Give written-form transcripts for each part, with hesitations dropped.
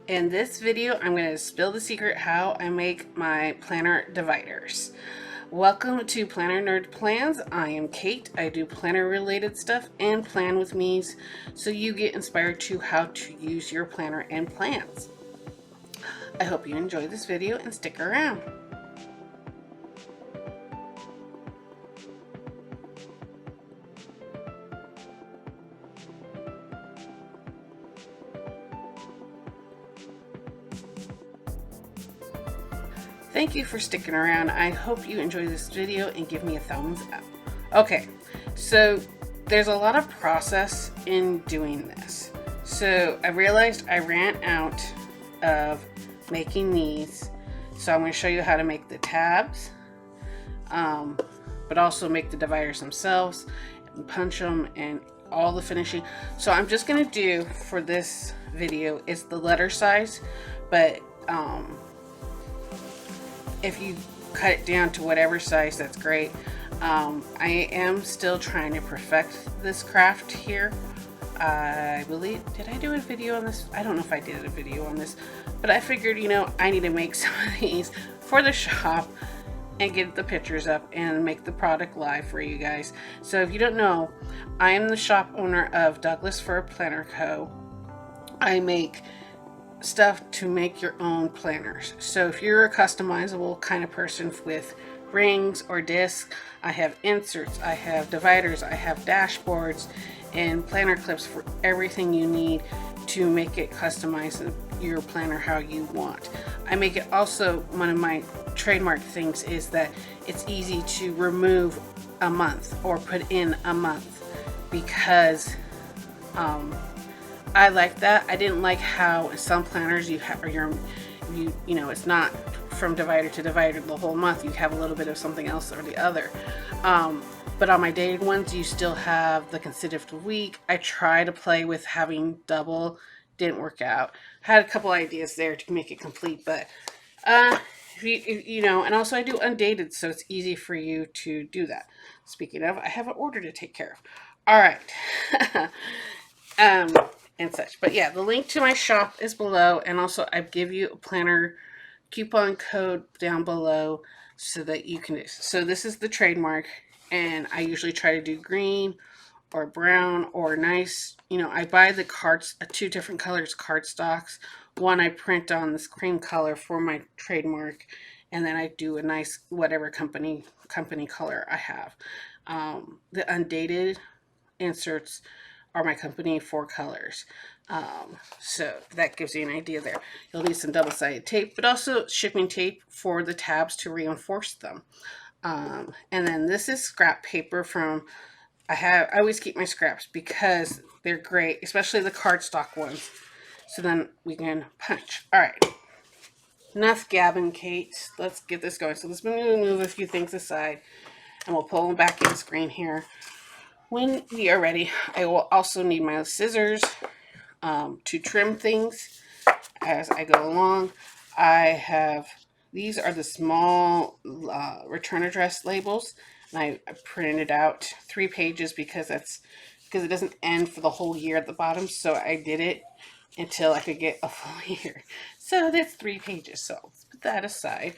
In this video, I'm going to spill the secret how I make my planner dividers. Welcome to Planner Nerd Plans. I am Kate. I do planner related stuff and plan with me's so you get inspired to how to use your planner and plans. I hope you enjoy this video and stick around. Thank you for sticking around. I hope you enjoy this video and give me a thumbs up. Okay, so there's a lot of process in doing this. So I realized I ran out of making these. So I'm going to show you how to make the tabs, but also make the dividers themselves and punch them and all the finishing. So I'm just going to do for this video is the letter size, but if you cut it down to whatever size, that's great. I am still trying to perfect this craft here. I believe, did I do a video on this? I don't know if I did a video on this, but I figured, you know, I need to make some of these for the shop and get the pictures up and make the product live for you guys. So if you don't know, I am the shop owner of Douglas Fir Planner Co. I make stuff to make your own planners. So if you're a customizable kind of person with rings or discs, I have inserts, I have dividers, I have dashboards and planner clips for everything you need to make it customize your planner how you want. I make it also, one of my trademark things is that it's easy to remove a month or put in a month because I like that. I didn't like how some planners you have, or you know, it's not from divider to divider the whole month. You have a little bit of something else or the other. But on my dated ones, you still have the consecutive week. I try to play with having double. Didn't work out. Had a couple ideas there to make it complete, but you know, and also I do undated, so it's easy for you to do that. Speaking of, I have an order to take care of. All right. And such. But yeah, the link to my shop is below, and also I give you a planner coupon code down below so that you can. So this is the trademark, and I usually try to do green or brown or nice. You know, I buy the cards, two different colors cardstocks. One I print on this cream color for my trademark, and then I do a nice whatever company color I have. The undated inserts are my company 4 colors. So that gives you an idea there. You'll need some double-sided tape, but also shipping tape for the tabs to reinforce them. And then this is scrap paper from, I always keep my scraps because they're great, especially the cardstock ones. So then we can punch. All right. Enough gabbing, Kate. Let's get this going. So let's move a few things aside and we'll pull them back in the screen here. When we are ready, I will also need my scissors to trim things as I go along. I have, these are the small return address labels, and I printed out 3 pages because it doesn't end for the whole year at the bottom, so I did it until I could get a full year. So that's 3 pages, so let's put that aside.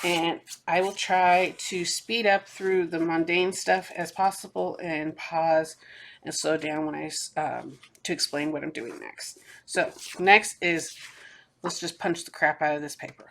And I will try to speed up through the mundane stuff as possible and pause and slow down when I to explain what I'm doing next. So next is, let's just punch the crap out of this paper.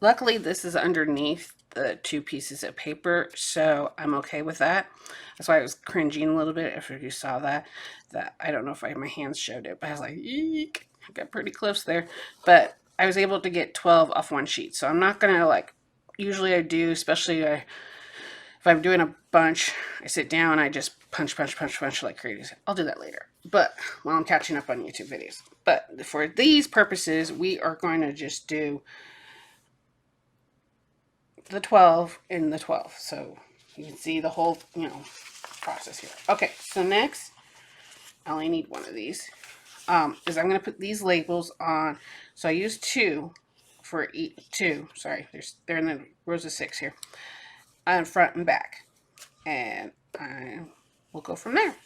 Luckily this is underneath the two pieces of paper, so I'm okay with that. That's why I was cringing a little bit if you saw that. I don't know if my hands showed it, but I was like, eek, I got pretty close there. But I was able to get 12 off one sheet, so I'm not gonna like. Usually I do, especially if I'm doing a bunch, I sit down, I just punch like crazy. I'll do that later, but while I'm catching up on YouTube videos. But for these purposes, we are going to just do the 12 and the 12. So you can see the whole, process here. Okay, so next, I only need one of these, is I'm going to put these labels on. So I use two for each, they're in the rows of 6 here, on front and back. And I will go from there.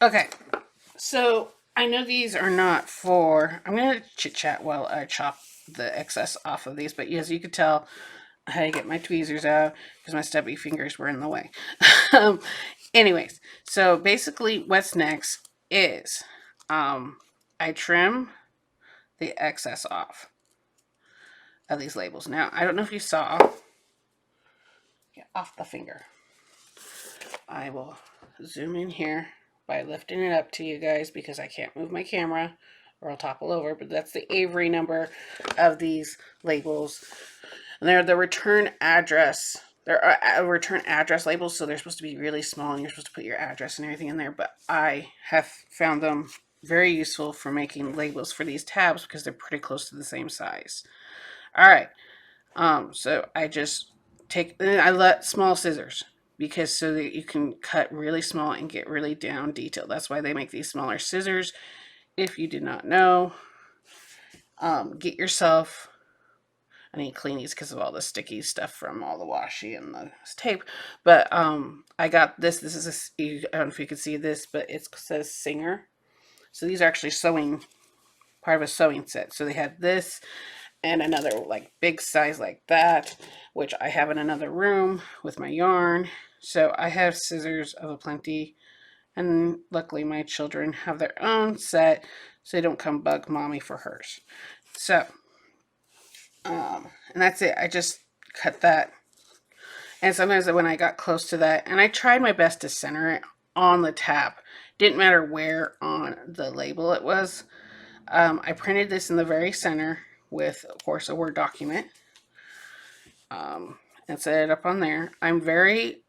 Okay, so I know these are not for, I'm going to chit chat while I chop the excess off of these, but as you could tell, I had to get my tweezers out because my stubby fingers were in the way. Anyways, so basically what's next is I trim the excess off of these labels. Now, I don't know if you saw, get off the finger. I will zoom in here by lifting it up to you guys because I can't move my camera or I'll topple over, but that's the Avery number of these labels. And they're the return address. They're return address labels, so they're supposed to be really small and you're supposed to put your address and everything in there, but I have found them very useful for making labels for these tabs because they're pretty close to the same size. All right, so I just I let small scissors. because so that you can cut really small and get really down detailed. That's why they make these smaller scissors. If you did not know, get yourself, I need to clean these because of all the sticky stuff from all the washi and the tape. But I got this. This is I don't know if you can see this, but it says Singer. So these are actually sewing, part of a sewing set. So they had this and another like big size like that, which I have in another room with my yarn. So I have scissors of a plenty. And luckily my children have their own set, so they don't come bug mommy for hers. So, and that's it. I just cut that. And sometimes when I got close to that, and I tried my best to center it on the tab. Didn't matter where on the label it was. I printed this in the very center with, of course, a Word document. And set it up on there. I'm very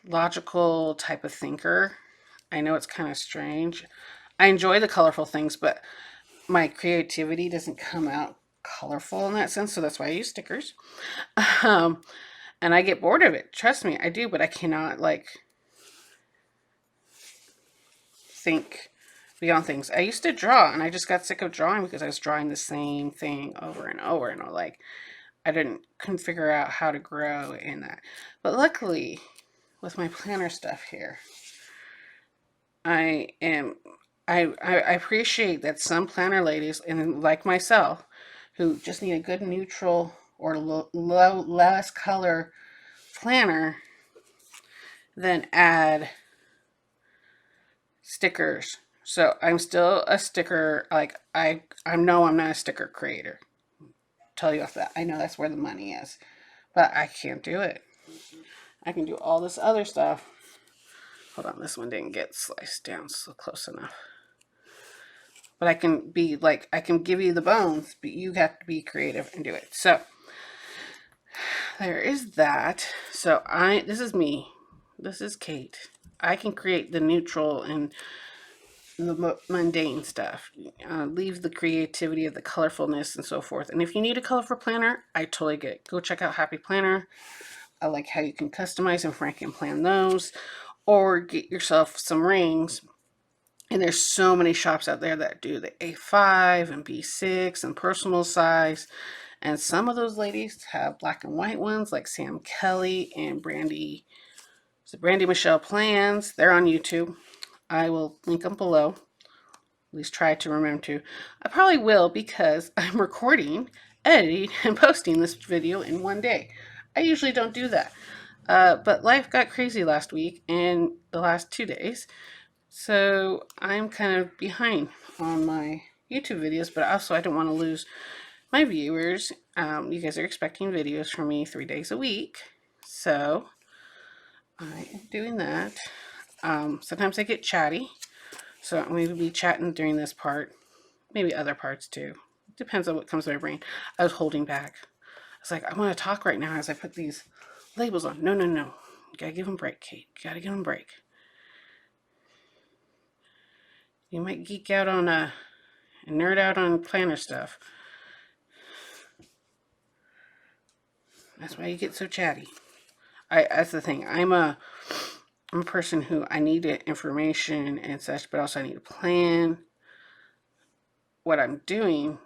logical type of thinker. I know it's kind of strange. I enjoy the colorful things, but my creativity doesn't come out colorful in that sense, so that's why I use stickers. And I get bored of it. Trust me, I do, but I cannot like think beyond things. I used to draw, and I just got sick of drawing because I was drawing the same thing over and over, and like I couldn't figure out how to grow in that. But luckily, with my planner stuff here, I appreciate that some planner ladies, and like myself, who just need a good neutral or less color planner, then add stickers. So I'm still a sticker, like I know I'm not a sticker creator. Tell you off that. I know that's where the money is, but I can't do it. I can do all this other stuff. Hold on, this one didn't get sliced down so close enough. But I can be like, I can give you the bones, but you have to be creative and do it. So there is that. So this is me. This is Kate. I can create the neutral and the mundane stuff. Leave the creativity of the colorfulness and so forth. And if you need a colorful planner, I totally get it. Go check out Happy Planner. I like how you can customize and Franken plan those. Or get yourself some rings. And there's so many shops out there that do the A5 and B6 and personal size. And some of those ladies have black and white ones like Sam Kelly and Brandy Michelle Plans. They're on YouTube. I will link them below. At least try to remember to. I probably will because I'm recording, editing, and posting this video in one day. I usually don't do that. But life got crazy last week and the last 2 days. So I'm kind of behind on my YouTube videos, but also I don't want to lose my viewers. You guys are expecting videos from me 3 days a week. So I am doing that. Sometimes I get chatty. So I'm going to be chatting during this part. Maybe other parts too. Depends on what comes to my brain. I was holding back. I was like, I want to talk right now as I put these labels on. No. You gotta give them a break, Kate. You gotta give them a break. You might geek out on and nerd out on planner stuff. That's why you get so chatty. That's the thing. I'm a person who I need information and such, but also I need to plan what I'm doing.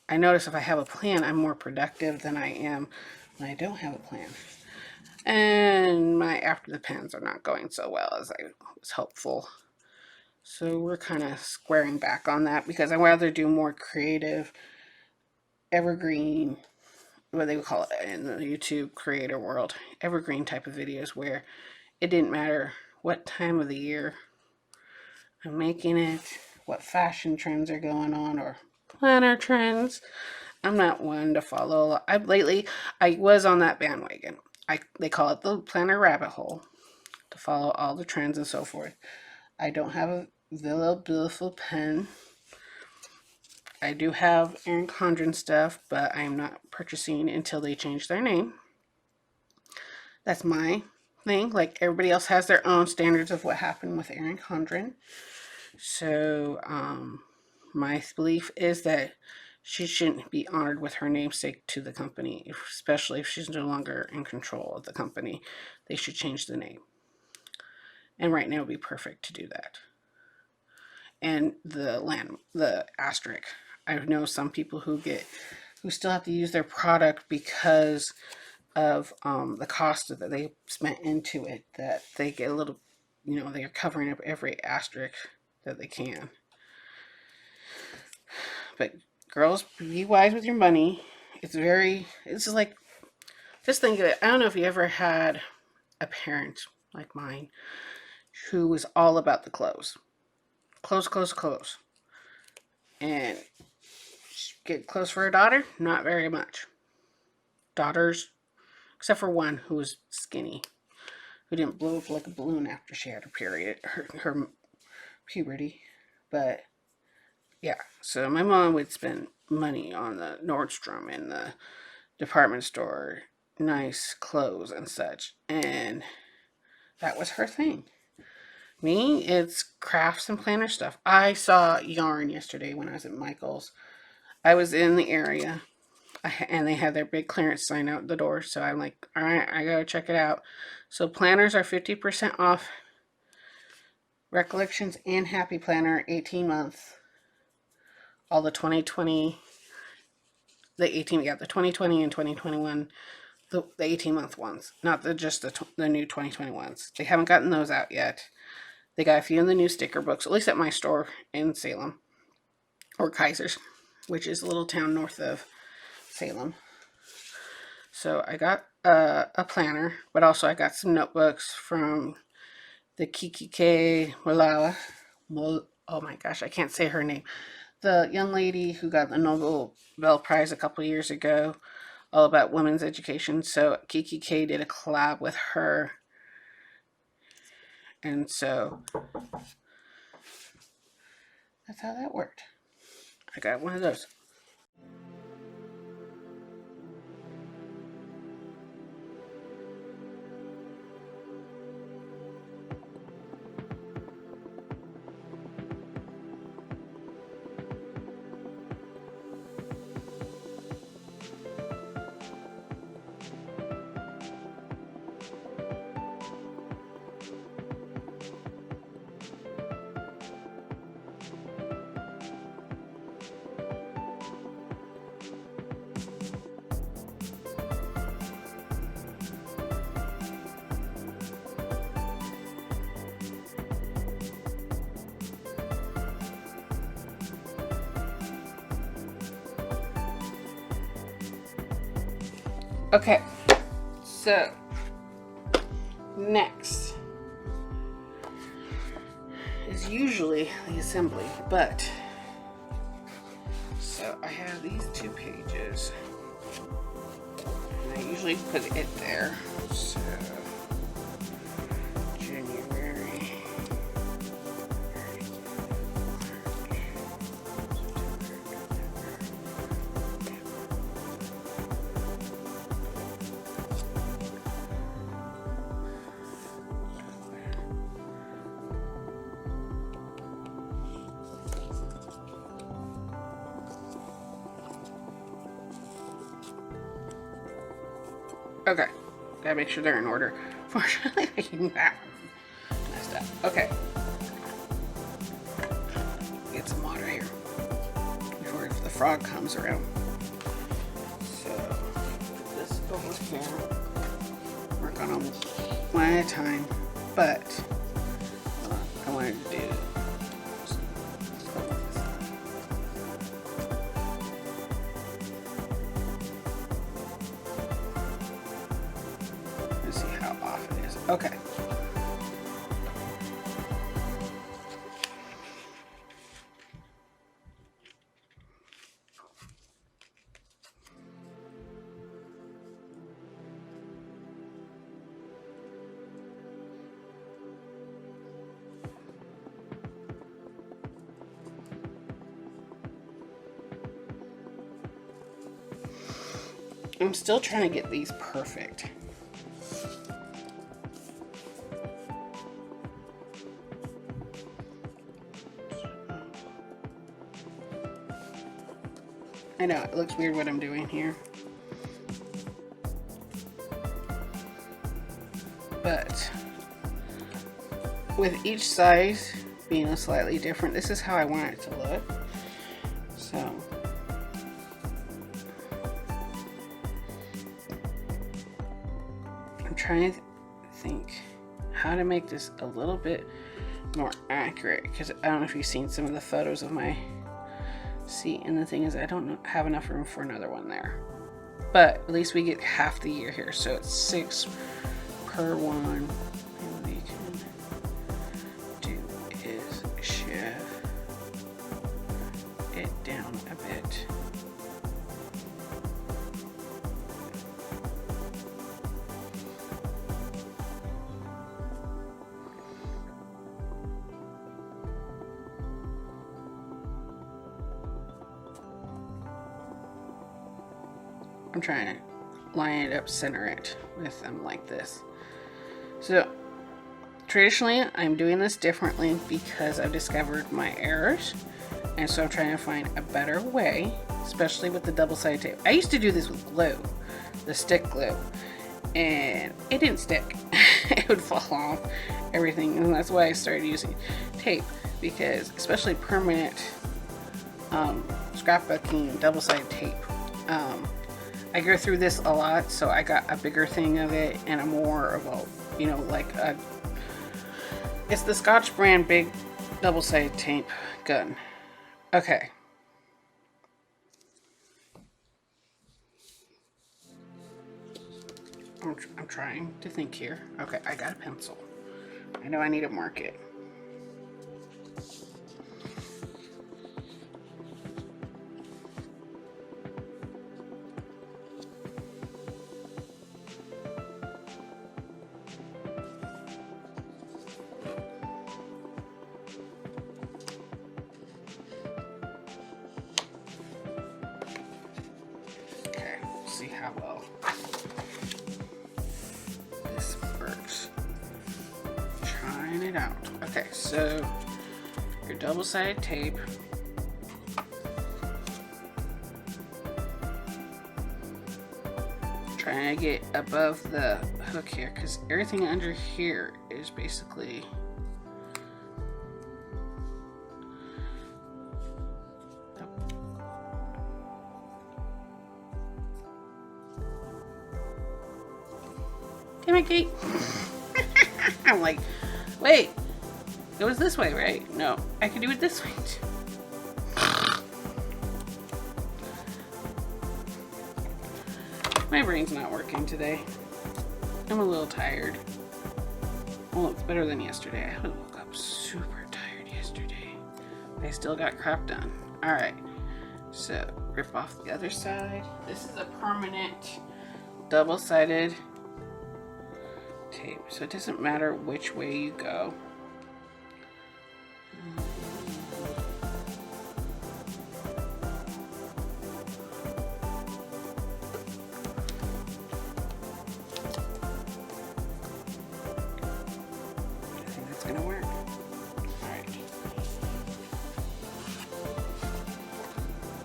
I notice if I have a plan, I'm more productive than I am when I don't have a plan. And my after the pens are not going so well as I was hopeful. So we're kind of squaring back on that because I'd rather do more creative, evergreen, what they would call it in the YouTube creator world, evergreen type of videos where it didn't matter what time of the year I'm making it, what fashion trends are going on, or planner trends. I'm not one to follow. Lately, I was on that bandwagon. They call it the planner rabbit hole, to follow all the trends and so forth. I don't have a Villa Beautiful pen. I do have Erin Condren stuff, but I am not purchasing until they change their name. That's my thing. Like everybody else has their own standards of what happened with Erin Condren. So my belief is that she shouldn't be honored with her namesake to the company, especially if she's no longer in control of the company. They should change the name. And right now would be perfect to do that. And the asterisk. I know some people who still have to use their product because of the cost that they spent into it, that they get a little, they're covering up every asterisk that they can. But girls, be wise with your money. It's like, just think of it. I don't know if you ever had a parent like mine who was all about the clothes. Clothes. And get clothes for her daughter? Not very much. Daughters, except for one who was skinny, who didn't blow up like a balloon after she had her period, her puberty. But yeah, so my mom would spend money on the Nordstrom and the department store, nice clothes and such, and that was her thing. Me, it's crafts and planner stuff. I saw yarn yesterday when I was at Michael's. I was in the area, and they had their big clearance sign out the door, so I'm like, all right, I gotta check it out. So planners are 50% off. Recollections and Happy Planner, 18 months. All the 2020, the 2020 and 2021, the 18-month ones, not just the new 2020 ones. They haven't gotten those out yet. They got a few in the new sticker books, at least at my store in Salem, or Keizer's, which is a little town north of Salem. So I got a planner, but also I got some notebooks from the Kiki Malawa. Oh my gosh, I can't say her name. The young lady who got the Nobel Prize a couple years ago, all about women's education. So Kiki K did a collab with her. And so that's how that worked. I got one of those. Okay, so next is usually the assembly, but so I have these 2 pages, and I usually put it there. So January, okay, gotta make sure they're in order. Fortunately, that one messed up. Okay, get some water here before the frog comes around. So put this over here. Work on them one at a time, but I wanted to do. Okay. I'm still trying to get these perfect. I know, it looks weird what I'm doing here. But with each size being a slightly different, this is how I want it to look. So I'm trying to think how to make this a little bit more accurate, because I don't know if you've seen some of the photos of my seat, and the thing is I don't have enough room for another one there, but at least we get half the year here, so it's 6 per one. And we can do is shift it down a bit. I'm trying to line it up, center it with them like this. So traditionally I'm doing this differently because I've discovered my errors, and so I'm trying to find a better way, especially with the double-sided tape. I used to do this with glue, the stick glue, and it didn't stick. It would fall off everything, and that's why I started using tape, because especially permanent scrapbooking double-sided tape, I go through this a lot, so I got a bigger thing of it and a more of a, you know, like a, it's the Scotch brand big double-sided tape gun. Okay. I'm trying to think here. Okay, I got a pencil. I know I need to mark it. See how well this works. Trying it out. Okay, so your double-sided tape. Trying to get above the hook here, because everything under here is basically Damn it, Kate. I'm like, wait, it goes this way, right? No, I can do it this way too. My brain's not working today. I'm a little tired. Well, it's better than yesterday. I woke up super tired yesterday. I still got crap done. Alright, so rip off the other side. This is a permanent double-sided tape, so it doesn't matter which way you go. I think that's gonna work. All right.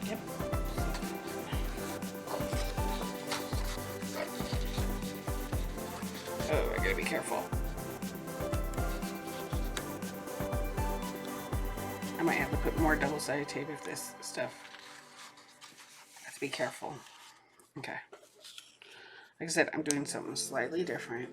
Yep. Oh, I gotta be careful. I might have to put more double-sided tape if this stuff. I have to be careful. Okay. Like I said, I'm doing something slightly different.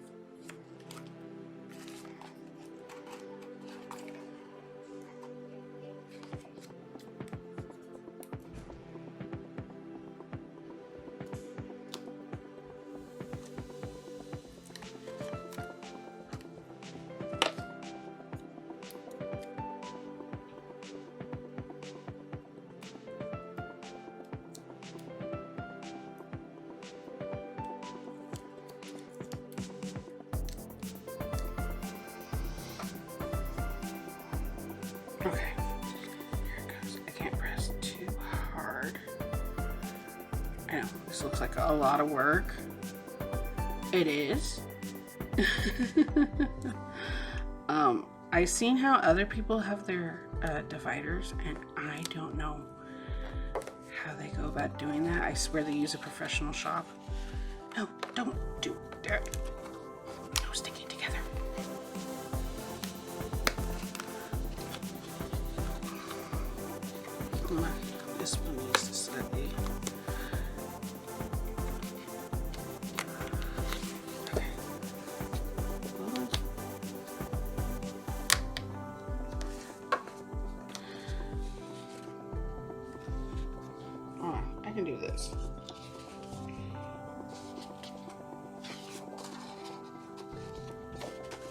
Okay, here it goes. I can't press too hard. I know, this looks like a lot of work. It is. I've seen how other people have their dividers, and I don't know how they go about doing that. I swear they use a professional shop. No, don't do that. No sticking together. This one needs to slightly. Okay. Oh, I can do this.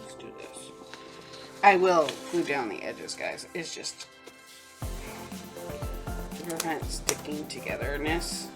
Let's do this. I will glue down the edges, guys. It's just to prevent sticking togetherness.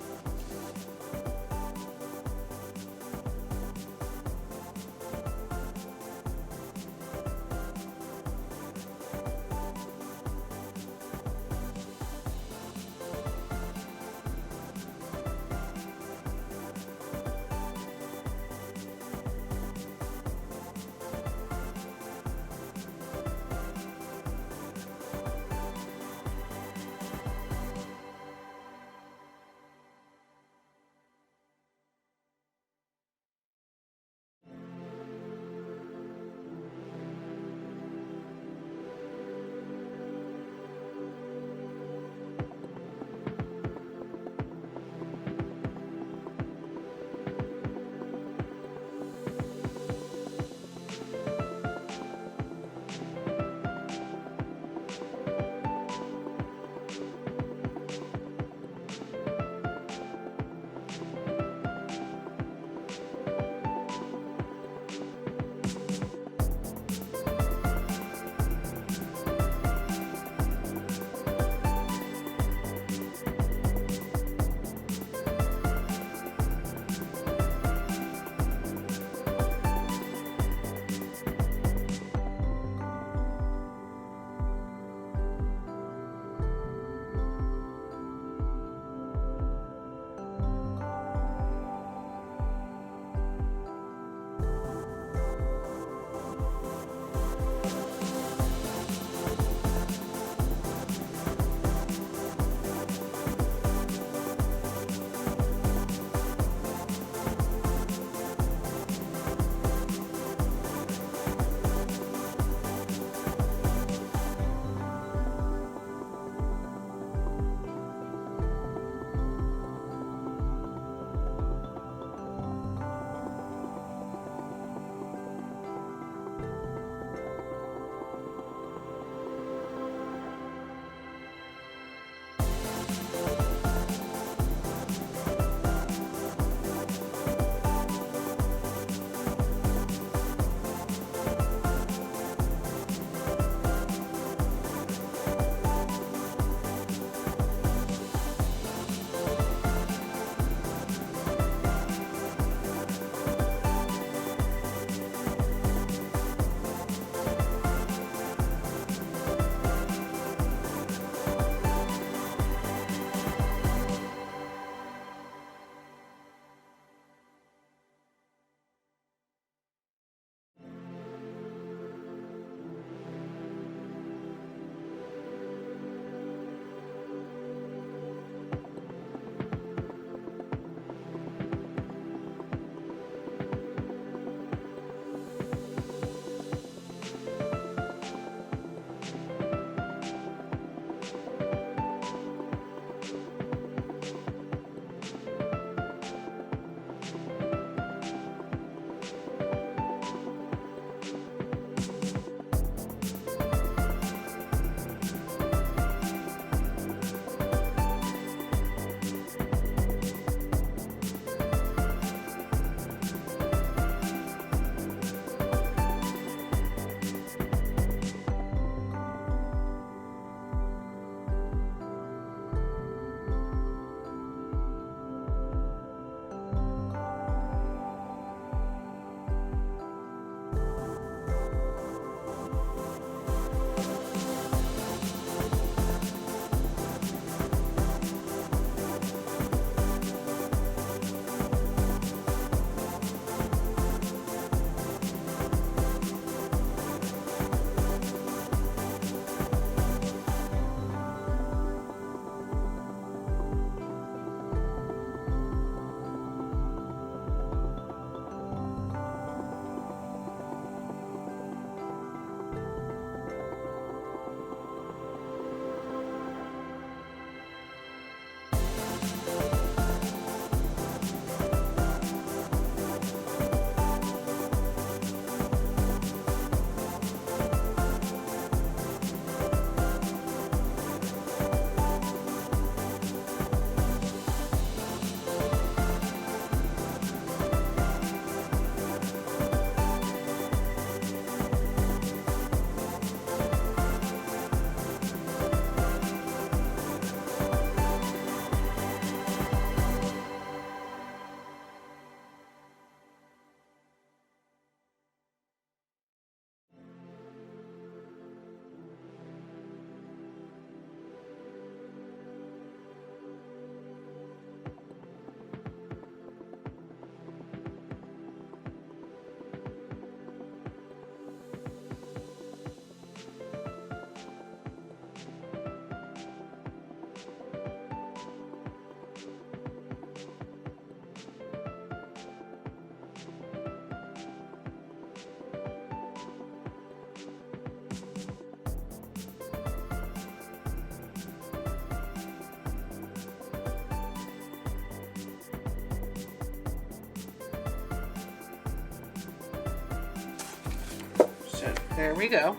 there we go.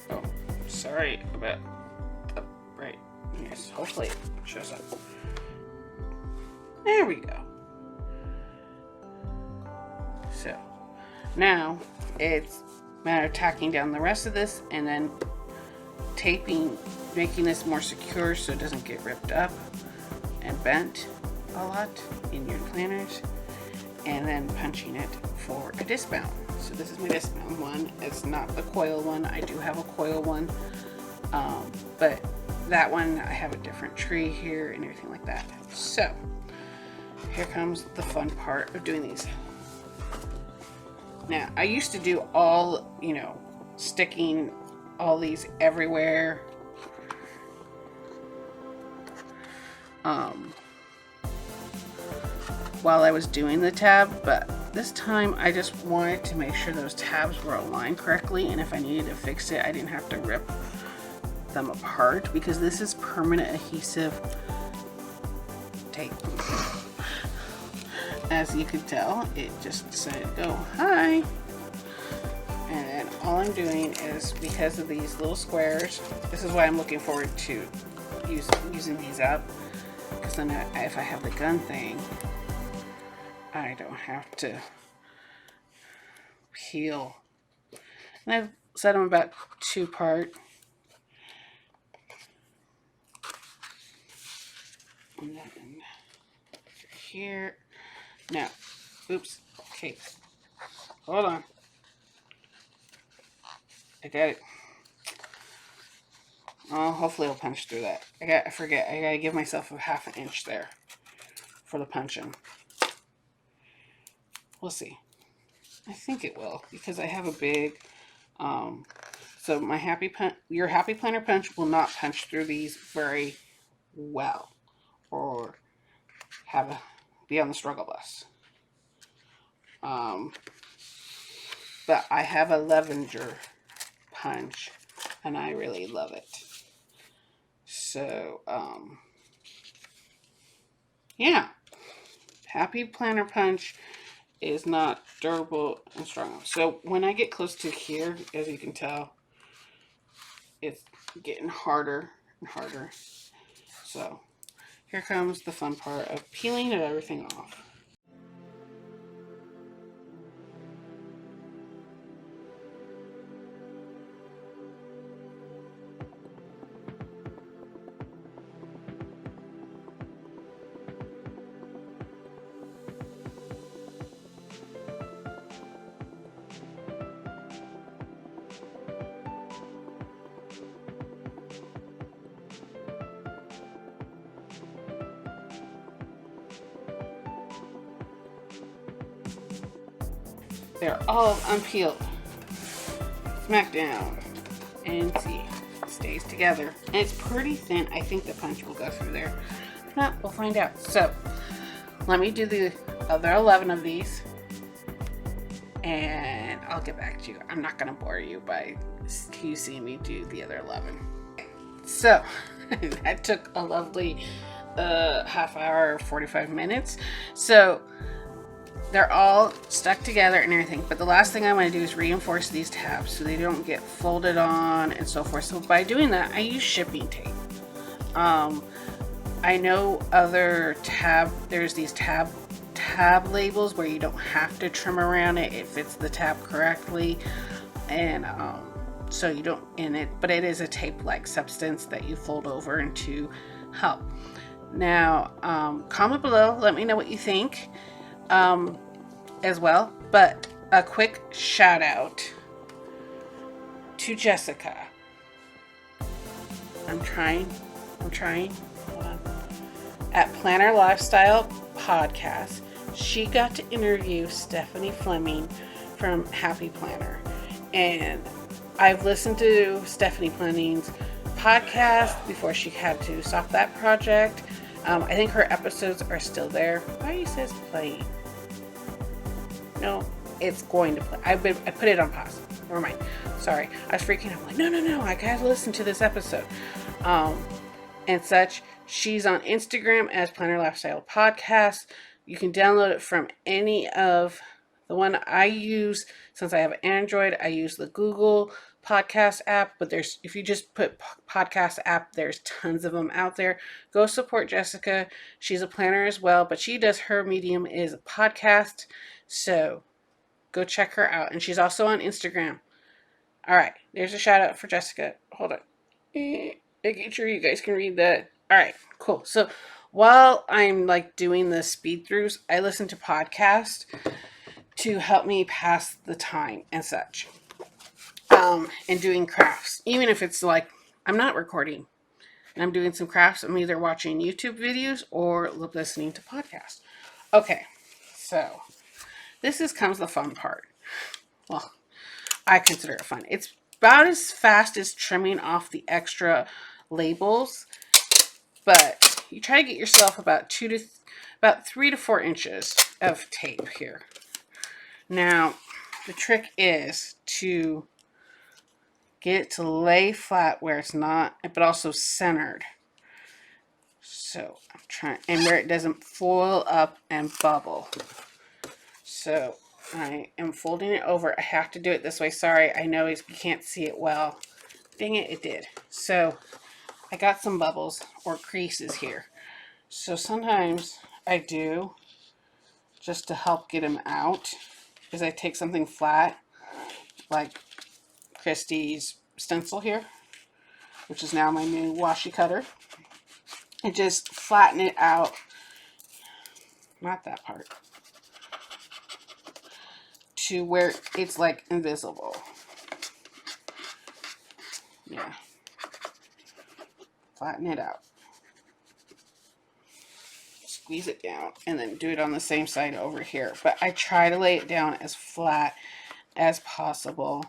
Oh, sorry about the right. Yes, hopefully it shows up. There we go. So now it's a matter of tacking down the rest of this and then taping, making this more secure so it doesn't get ripped up and bent a lot in your planners, and then punching it for a Discbound. So this is my Discbound one. It's not the coil one. I do have a coil one, but that one I have a different tree here and everything like that. So here comes the fun part of doing these. Now I used to do all, sticking all these everywhere. While I was doing the tab, but this time I just wanted to make sure those tabs were aligned correctly, and if I needed to fix it, I didn't have to rip them apart, because this is permanent adhesive tape. As you could tell, it just decided to go, hi. And then all I'm doing is, because of these little squares, this is why I'm looking forward to using these up, because then if I have the gun thing, I don't have to peel. And I've set them about 2-part. And then here. Now, oops. Okay. Hold on. I got it. Oh, hopefully it'll punch through that. I forget. I gotta give myself a 1/2 inch there for the punching. We'll see. I think it will, because I have a big, so my your happy planner punch will not punch through these very well, or be on the struggle bus. But I have a lavender punch, and I really love it. So, yeah, happy planner punch is not durable and strong enough. So when I get close to here, as you can tell, it's getting harder and harder. So here comes the fun part of peeling everything off. They're all unpeeled. Smack down. And see, it stays together. And it's pretty thin. I think the punch will go through there. If not, we'll find out. So, let me do the other 11 of these, and I'll get back to you. I'm not going to bore you by you seeing me do the other 11. So, that took a lovely half hour, 45 minutes. So, they're all stuck together and everything, but the last thing I want to do is reinforce these tabs so they don't get folded on and so forth. So by doing that, I use shipping tape. I know there's these tab labels where you don't have to trim around it. It fits the tab correctly, and so you don't but it is a tape-like substance that you fold over into help. Now, comment below, let me know what you think. As well, but a quick shout out to Jessica. I'm trying. Hold on. At Planner Lifestyle Podcast, she got to interview Stephanie Fleming from Happy Planner, and I've listened to Stephanie Fleming's podcast before she had to stop that project. I think her episodes are still there. Why says playing? No, it's going to play. I put it on pause. Never mind. Sorry. I was freaking out. I'm like, no. I gotta listen to this episode. And such. She's on Instagram as Planner Lifestyle Podcast. You can download it from any of The one I use, since I have Android, I use the Google podcast app, but there's, if you just put podcast app, there's tons of them out there. Go support Jessica. She's a planner as well, but she does, her medium is a podcast. So go check her out. And she's also on Instagram. All right, there's a shout out for Jessica. Hold on. Making sure you guys can read that. All right, cool. So while I'm like doing the speed throughs, I listen to podcasts to help me pass the time and such. And doing crafts. Even if it's like I'm not recording and I'm doing some crafts, I'm either watching YouTube videos or listening to podcasts. Okay, so comes the fun part. Well, I consider it fun. It's about as fast as trimming off the extra labels, but you try to get yourself about 3 to 4 inches of tape here. Now, the trick is to get it to lay flat where it's not, but also centered. So I'm trying, and where it doesn't foil up and bubble. So I am folding it over. I have to do it this way. Sorry, I know you can't see it well. Dang it, it did. So I got some bubbles or creases here. So sometimes I do, just to help get them out, is I take something flat, like Christie's stencil here, which is now my new washi cutter, and just flatten it out. Not that part. To where it's like invisible. Yeah. Flatten it out. Squeeze it down and then do it on the same side over here. But I try to lay it down as flat as possible.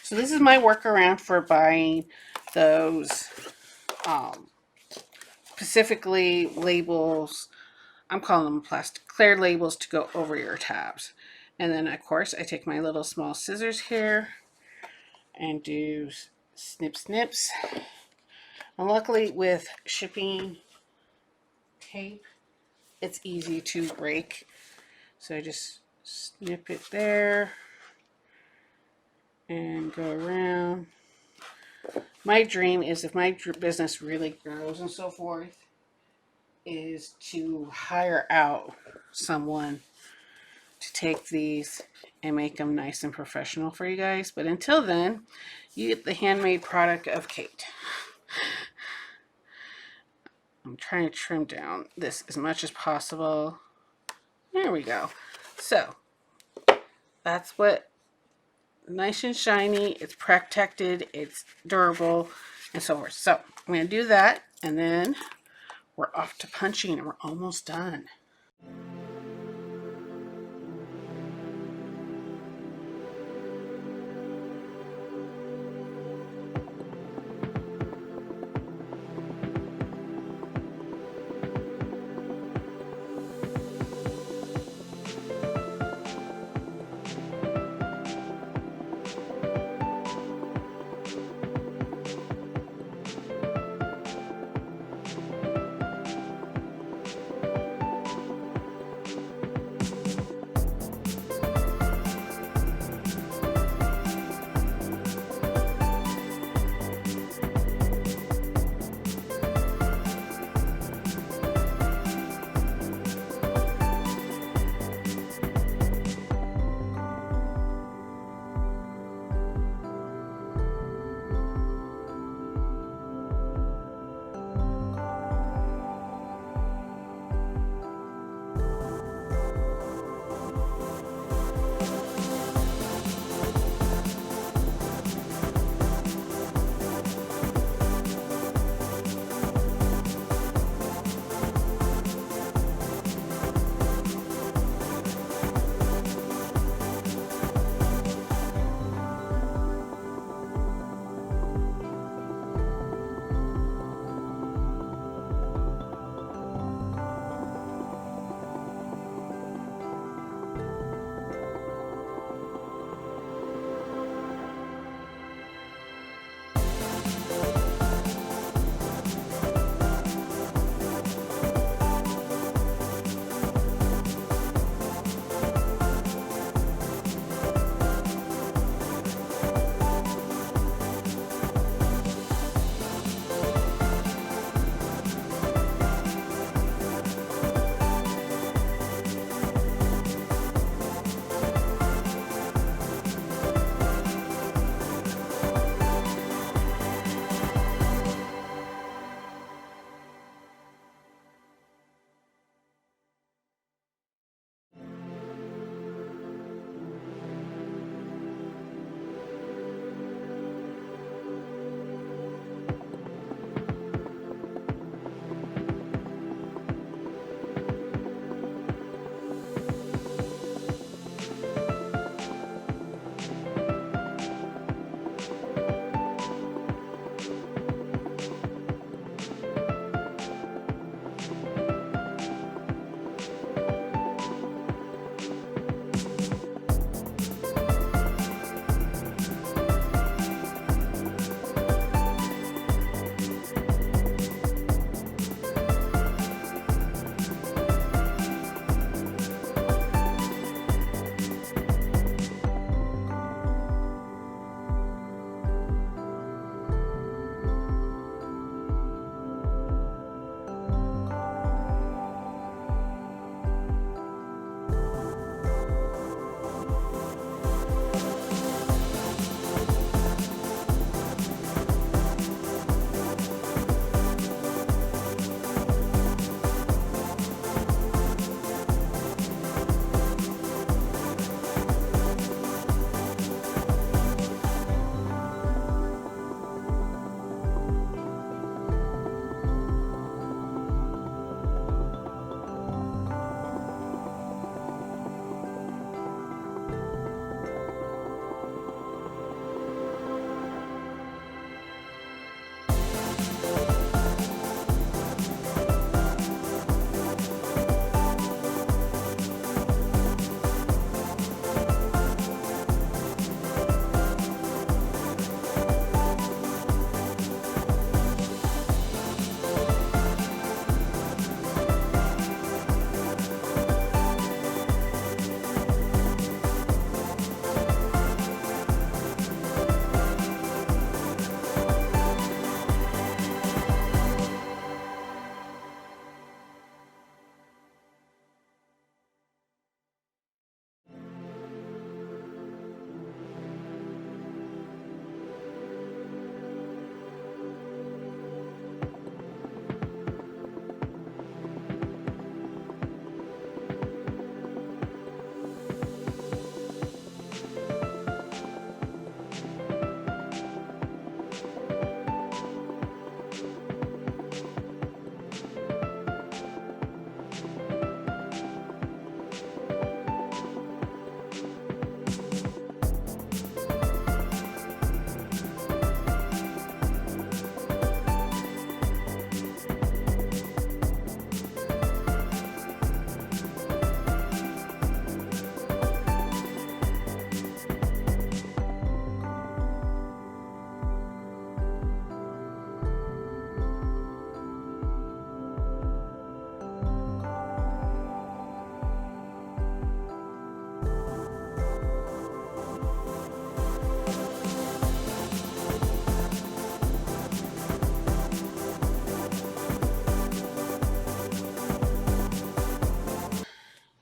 So this is my workaround for buying those specifically labels. I'm calling them plastic clear labels to go over your tabs. And then of course I take my little small scissors here and do snips. And luckily with shipping tape, it's easy to break. So I just snip it there and go around. My dream is, if my business really grows and so forth, is to hire out someone to take these and make them nice and professional for you guys. But until then, you get the handmade product of Kate. I'm trying to trim down this as much as possible. There we go. So that's what, nice and shiny, it's protected, it's durable, and so forth. So I'm going to do that, and then we're off to punching, and we're almost done.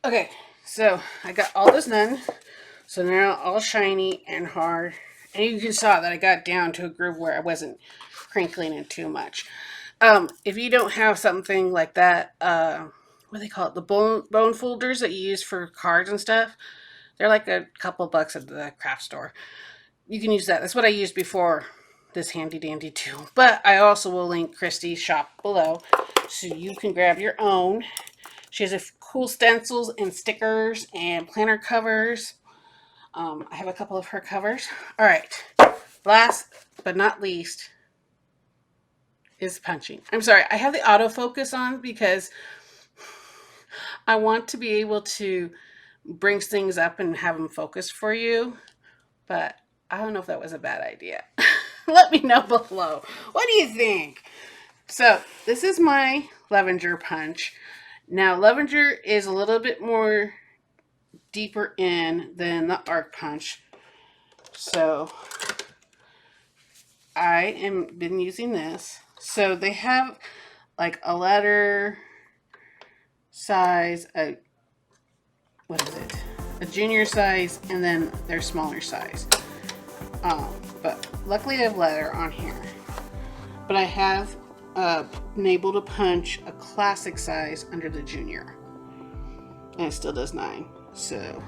Okay, so I got all this done. So now all shiny and hard. And you can saw that I got down to a groove where I wasn't crinkling it too much. If you don't have something like that, what do they call it? The bone folders that you use for cards and stuff. They're like a couple bucks at the craft store. You can use that. That's what I used before this handy dandy tool. But I also will link Christy's shop below so you can grab your own. She has a cool stencils and stickers and planner covers. I have a couple of her covers. All right. Last but not least is punching. I'm sorry. I have the autofocus on because I want to be able to bring things up and have them focus for you. But I don't know if that was a bad idea. Let me know below. What do you think? So this is my Levenger punch. Now Levenger is a little bit more deeper in than the arc punch. So I am been using this. So they have like a letter size, what is it? A junior size, and then their smaller size. But luckily I have letter on here. But I have been able to punch a classic size under the junior. And it still does 9. So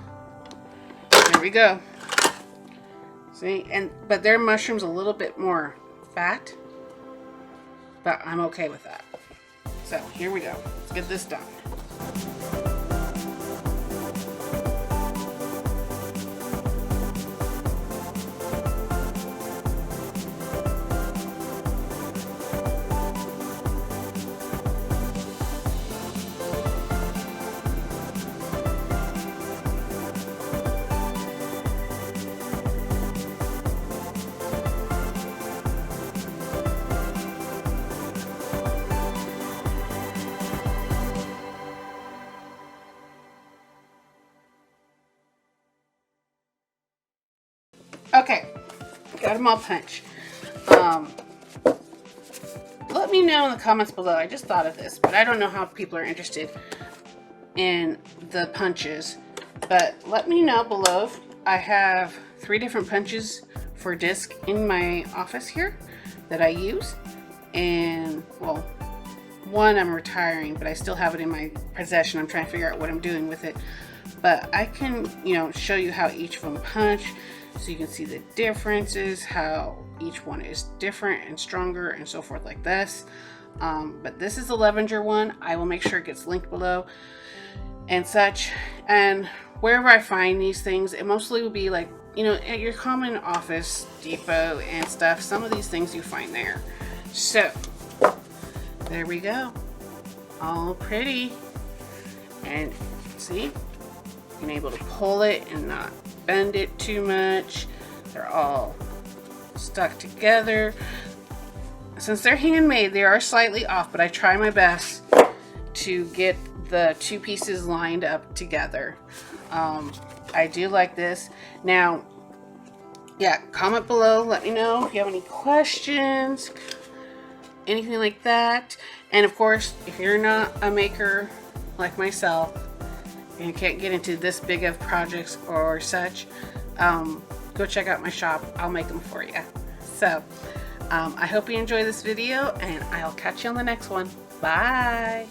there we go. See, but their mushroom's a little bit more fat, but I'm okay with that. So here we go. Let's get this done. Okay, got them all punched. Let me know in the comments below. I just thought of this, but I don't know how people are interested in the punches. But let me know below. I have 3 different punches for disc in my office here that I use. And, well, one I'm retiring, but I still have it in my possession. I'm trying to figure out what I'm doing with it. But I can, show you how each of them punch. So you can see the differences, how each one is different and stronger and so forth like this. But this is the Levenger one. I will make sure it gets linked below and such. And wherever I find these things, it mostly will be like, at your common Office Depot and stuff. Some of these things you find there. So there we go. All pretty. And see, being able to pull it and not bend it too much. They're all stuck together. Since they're handmade, they are slightly off, but I try my best to get the 2 pieces lined up together. I do like this. Now, yeah, comment below. Let me know if you have any questions, anything like that. And of course, if you're not a maker like myself, and you can't get into this big of projects or such, go check out my shop. I'll make them for you. So I hope you enjoy this video, and I'll catch you on the next one. Bye.